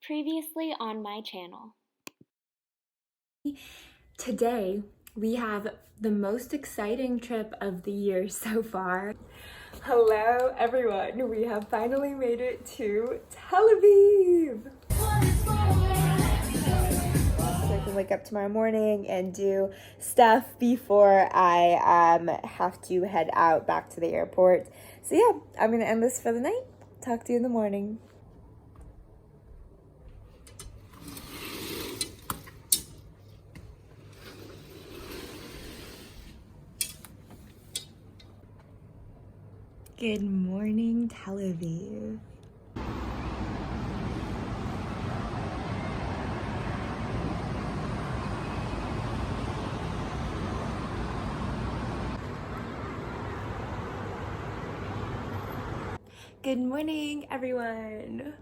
Previously on my channel. Today, we have the most exciting trip of the year so far. Hello, everyone. We have finally made it to Tel Aviv. So I can wake up tomorrow morning and do stuff before I have to head out back to the airport. So yeah, I'm gonna end this for the night. Talk to you in the morning. Good morning, Tel Aviv. Good morning, everyone.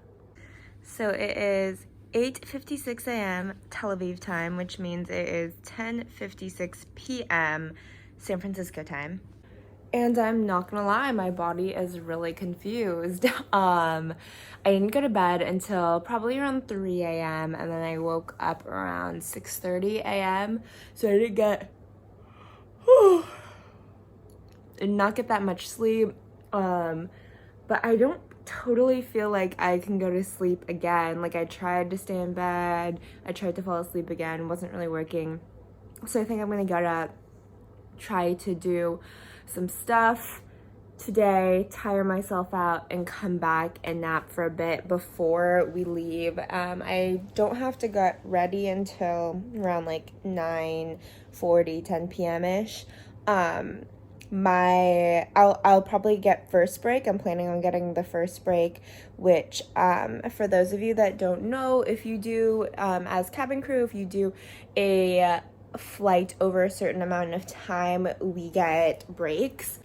So it is 8:56 a.m. Tel Aviv time, which means it is 10:56 p.m. San Francisco time. And I'm not gonna lie, my body is really confused. I didn't go to bed until probably around 3 a.m. and then I woke up around 6:30 a.m. So I did not get that much sleep. But I don't totally feel like I can go to sleep again. Like, I tried to stay in bed, I tried to fall asleep again, wasn't really working. So I think I'm gonna get up, try to do some stuff today, tire myself out, and come back and nap for a bit before we leave. I don't have to get ready until around like 9:40, 10 p.m.-ish. I'll probably get first break. I'm planning on getting the first break, which for those of you that don't know, if you do as cabin crew, if you do a flight over a certain amount of time, we get breaks.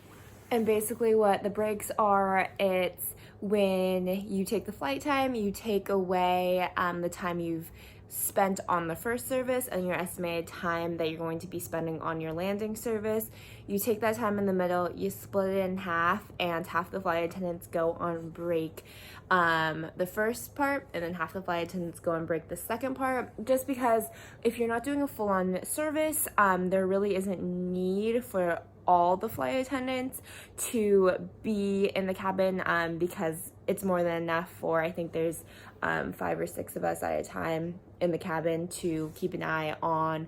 And basically what the breaks are, it's when you take the flight time, you take away the time you've spent on the first service and your estimated time that you're going to be spending on your landing service. You take that time in the middle, you split it in half, and half the flight attendants go on break the first part, and then half the flight attendants go on break the second part, just because if you're not doing a full-on service, there really isn't need for all the flight attendants to be in the cabin because it's more than enough for, I think there's 5 or 6 of us at a time in the cabin to keep an eye on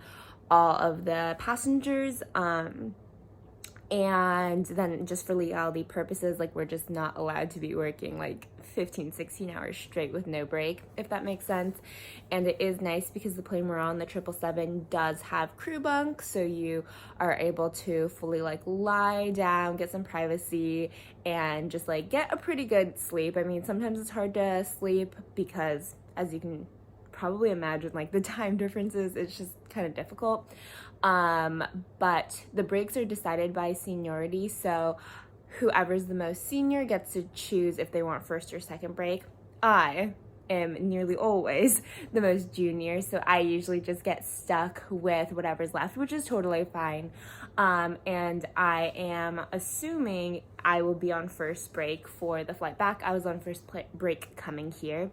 all of the passengers. And then just for legality purposes, like, we're just not allowed to be working like 15-16 hours straight with no break, if that makes sense. And it is nice because the plane we're on, the 777, does have crew bunks, so you are able to fully like lie down, get some privacy, and just like get a pretty good sleep. I mean, sometimes it's hard to sleep because, as you can probably imagine, like, the time differences, it's just kind of difficult. But the breaks are decided by seniority, so whoever's the most senior gets to choose if they want first or second break. I am nearly always the most junior, so I usually just get stuck with whatever's left, which is totally fine. And I am assuming I will be on first break for the flight back. I was on first break coming here.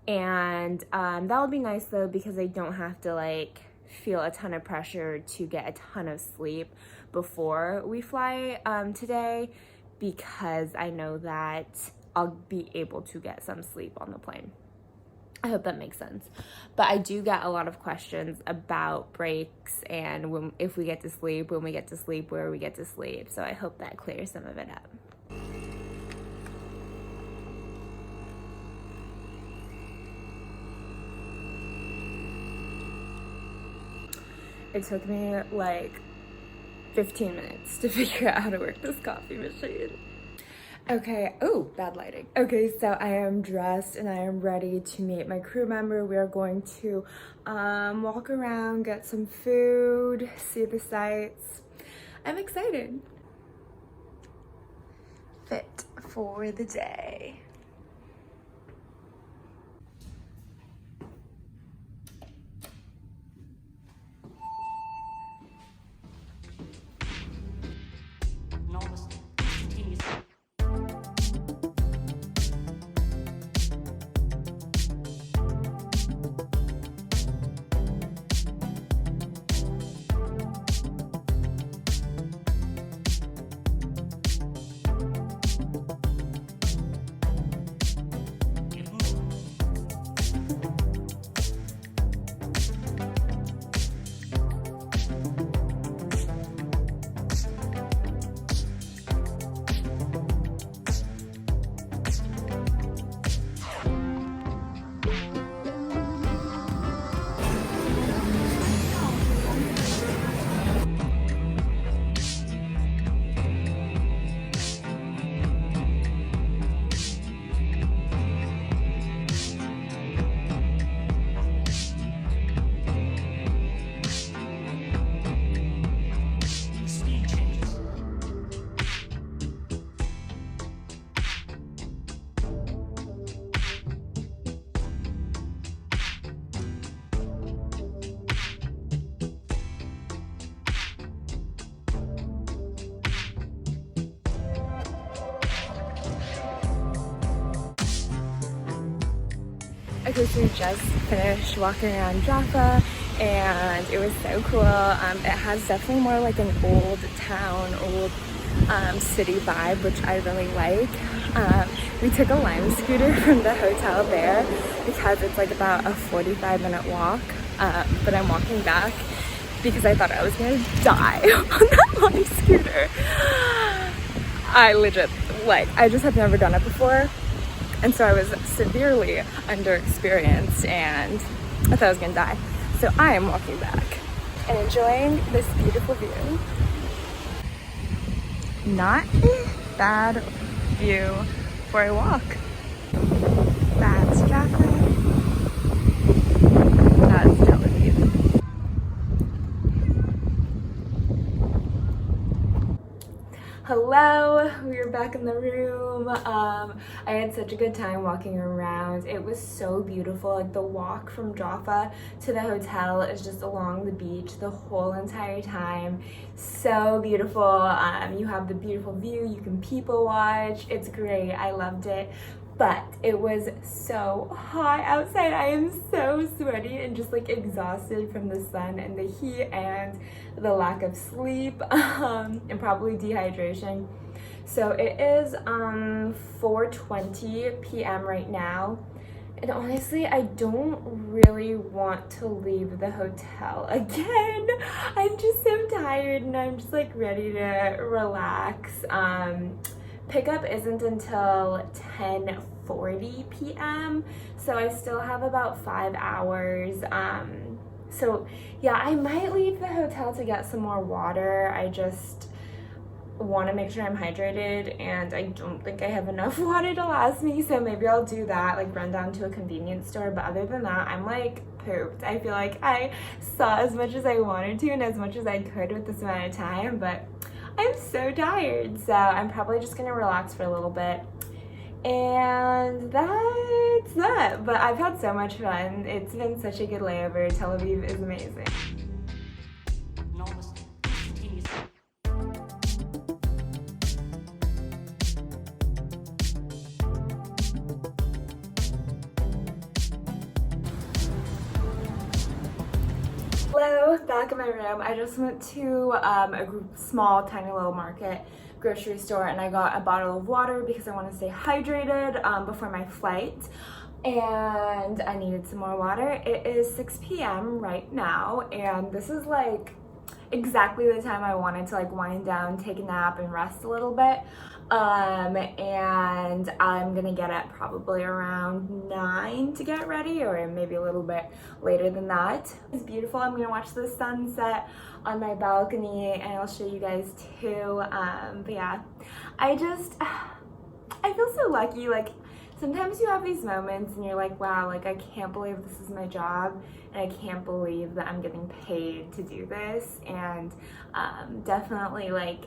And that'll be nice though, because I don't have to like feel a ton of pressure to get a ton of sleep before we fly today, because I know that I'll be able to get some sleep on the plane. I hope that makes sense. But I do get a lot of questions about breaks and if we get to sleep, when we get to sleep, where we get to sleep. So I hope that clears some of it up. It took me like 15 minutes to figure out how to work this coffee machine. Okay, oh, bad lighting. Okay, so I am dressed and I am ready to meet my crew member. We are going to walk around, get some food, see the sights. I'm excited. Fit for the day. Okay, so we just finished walking around Jaffa and it was so cool. It has definitely more like an old town, old city vibe, which I really like. We took a Lime scooter from the hotel there because it's like about a 45-minute walk, but I'm walking back because I thought I was gonna die on that Lime scooter. I legit, like, I just have never done it before, and so I was severely underexperienced and I thought I was gonna die. So I am walking back and enjoying this beautiful view. Not a bad view for a walk. That's Jaffa. That's Tel Aviv. Hello, we are back in the room. I had such a good time walking around. It was so beautiful. Like the walk from Jaffa to the hotel is just along the beach the whole entire time. So beautiful. You have the beautiful view. You can people watch. It's great. I loved it. But it was so hot outside. I am so sweaty and just like exhausted from the sun and the heat and the lack of sleep and probably dehydration. So it is 4:20 p.m. right now. And honestly, I don't really want to leave the hotel again. I'm just so tired and I'm just like ready to relax. Pickup isn't until 10:40 p.m. so I still have about 5 hours. So yeah, I might leave the hotel to get some more water. I just want to make sure I'm hydrated and I don't think I have enough water to last me, so maybe I'll do that, like run down to a convenience store. But other than that, I'm like pooped. I feel like I saw as much as I wanted to and as much as I could with this amount of time, but I'm so tired, so I'm probably just gonna relax for a little bit. And that's that. But I've had so much fun. It's been such a good layover. Tel Aviv is amazing. Hello, back in my room. I just went to a small, tiny little market grocery store and I got a bottle of water because I want to stay hydrated before my flight, and I needed some more water. It is 6 p.m. right now and this is like exactly the time I wanted to like wind down, take a nap and rest a little bit. And I'm gonna get up probably around 9 to get ready, or maybe a little bit later than that. It's beautiful. I'm gonna watch the sunset on my balcony and I'll show you guys too. But yeah, I feel so lucky. Like sometimes you have these moments and you're like, wow, like I can't believe this is my job and I can't believe that I'm getting paid to do this. And definitely like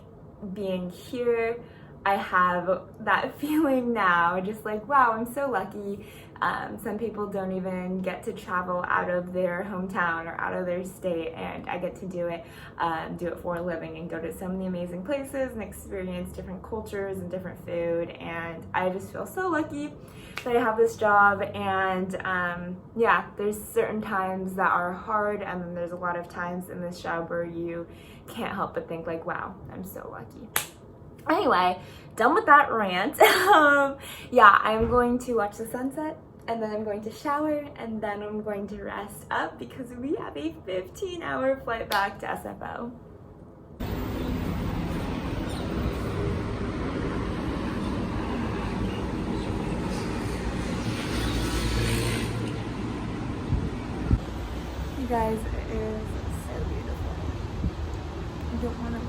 being here, I have that feeling now, just like, wow, I'm so lucky. Some people don't even get to travel out of their hometown or out of their state, and I get to do it for a living and go to so many amazing places and experience different cultures and different food. And I just feel so lucky that I have this job. And yeah, there's certain times that are hard, and then there's a lot of times in this job where you can't help but think like, wow, I'm so lucky. Anyway, done with that rant. Yeah, I'm going to watch the sunset and then I'm going to shower and then I'm going to rest up because we have a 15-hour flight back to SFO. You guys, it is so beautiful. I don't want to.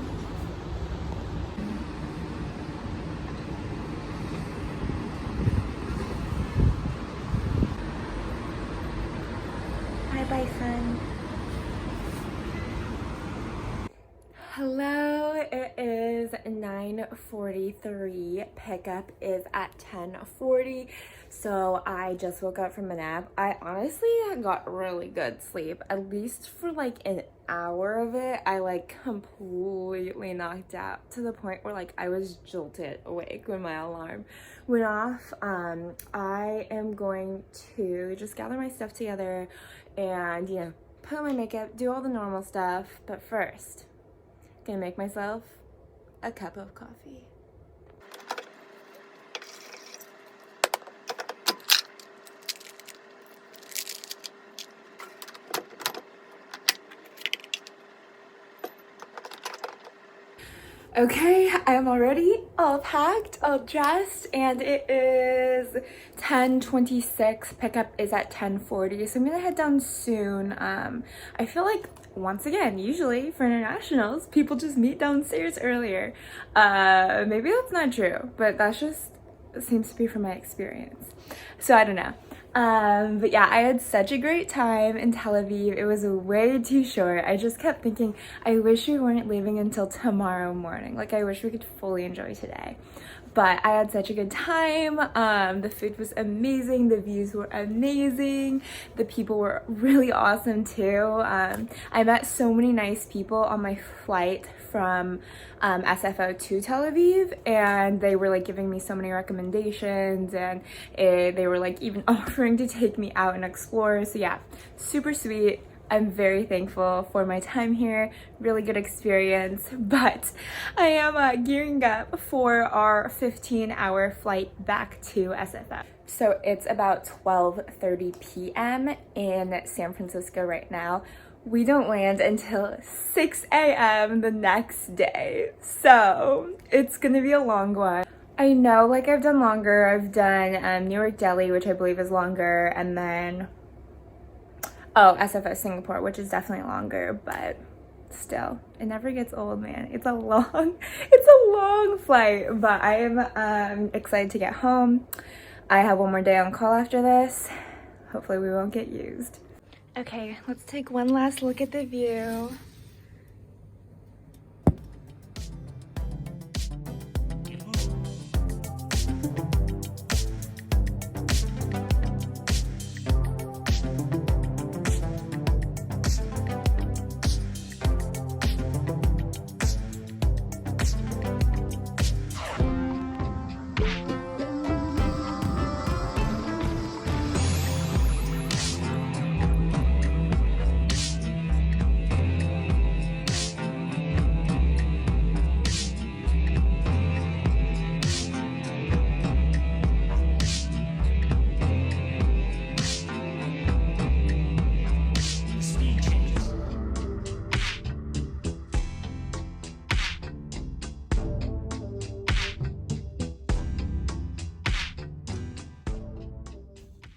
Bison. Hello, it is 9:43. Pickup is at 10:40. So I just woke up from a nap. I honestly got really good sleep, at least for like an hour of it. I like completely knocked out to the point where like I was jolted awake when my alarm went off. I am going to just gather my stuff together and, you know, put on my makeup, do all the normal stuff. But first, gonna make myself a cup of coffee. Okay, I'm already all packed, all dressed, and it is 10:26. Pickup is at 10:40, so I'm gonna head down soon. I feel like, once again, usually for internationals, people just meet downstairs earlier. Maybe that's not true, but that's just seems to be from my experience. So I don't know. But yeah, I had such a great time in Tel Aviv. It was way too short. I just kept thinking, I wish we weren't leaving until tomorrow morning. Like, I wish we could fully enjoy today. But I had such a good time. The food was amazing. The views were amazing. The people were really awesome too. I met so many nice people on my flight from SFO to Tel Aviv, and they were like giving me so many recommendations, and they were like even offering to take me out and explore. So yeah, super sweet. I'm very thankful for my time here. Really good experience, but I am gearing up for our 15-hour flight back to SFO. So it's about 12:30 p.m. in San Francisco right now. We don't land until 6 a.m. the next day, so it's gonna be a long one. I know, like, I've done longer. I've done New York Delhi, which I believe is longer, and then SFO Singapore, which is definitely longer, but still, it never gets old, man. It's a long flight, but I am excited to get home. I have one more day on call after this. Hopefully we won't get used. Okay, let's take one last look at the view.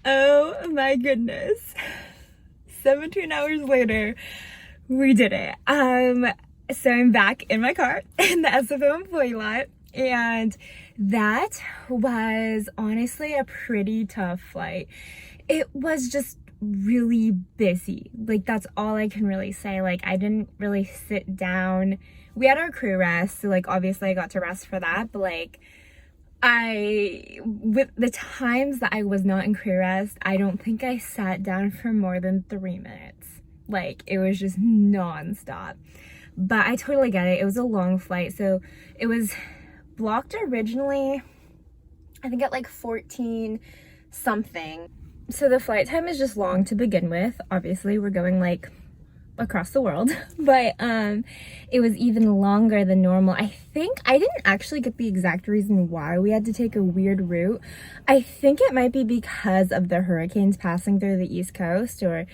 Oh my goodness. 17 hours later, we did it. So I'm back in my car in the SFO employee lot, and that was honestly a pretty tough flight. It was just really busy. Like, that's all I can really say. Like, I didn't really sit down. We had our crew rest, so like obviously I got to rest for that, but like with the times that I was not in crew rest, I don't think I sat down for more than 3 minutes. Like, it was just non-stop. But I totally get it. It was a long flight, so it was blocked originally, I think at like 14 something. So the flight time is just long to begin with. Obviously, we're going like across the world, but it was even longer than normal. I think I didn't actually get the exact reason why we had to take a weird route. I think it might be because of the hurricanes passing through the East Coast, or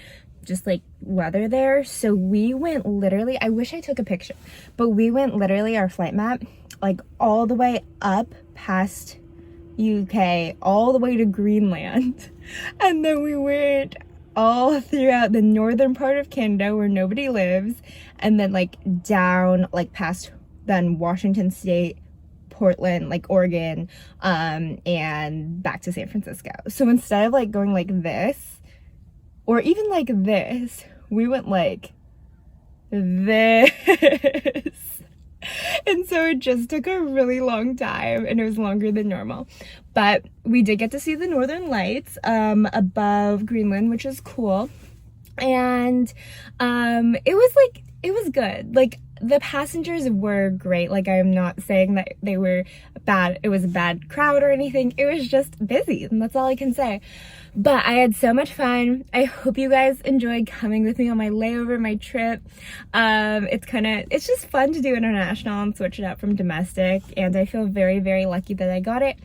just like weather there. So we went literally, I wish I took a picture, but we went literally, our flight map, like all the way up past UK, all the way to Greenland, and then we went all throughout the northern part of Canada where nobody lives, and then like down like past then Washington State, Portland, like Oregon, and back to San Francisco. So instead of like going like this or even like this, we went like this. And so So it just took a really long time, and it was longer than normal. But we did get to see the northern lights above Greenland, which is cool. And it was good. Like, the passengers were great. Like, I'm not saying that they were bad. It was a bad crowd or anything. It was just busy, and that's all I can say. But I had so much fun. I hope you guys enjoyed coming with me on my layover, my trip. It's just fun to do international and switch it up from domestic, and I feel very, very lucky that I got it.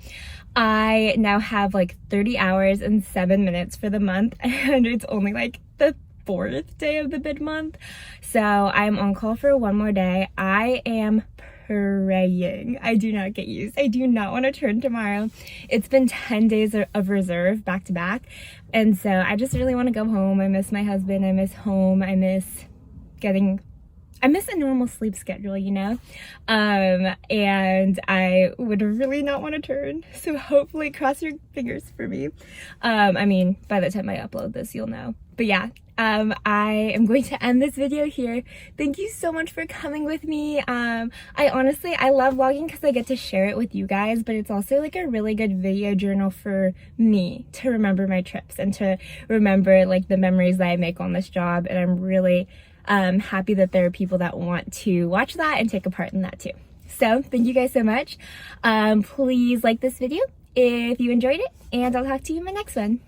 I now have like 30 hours and 7 minutes for the month, and it's only like the 4th day of the mid-month, so I'm on call for one more day. I am praying I do not get used. I do not want to turn tomorrow. It's been 10 days of reserve back to back, and so I just really want to go home. I miss my husband, I miss home, I miss a normal sleep schedule, you know? And I would really not want to turn. So hopefully, cross your fingers for me. I mean, by the time I upload this, you'll know. But yeah, I am going to end this video here. Thank you so much for coming with me. I love vlogging because I get to share it with you guys, but it's also like a really good video journal for me to remember my trips and to remember like the memories that I make on this job. And I'm really happy that there are people that want to watch that and take a part in that too. So thank you guys so much. Please like this video if you enjoyed it, and I'll talk to you in my next one.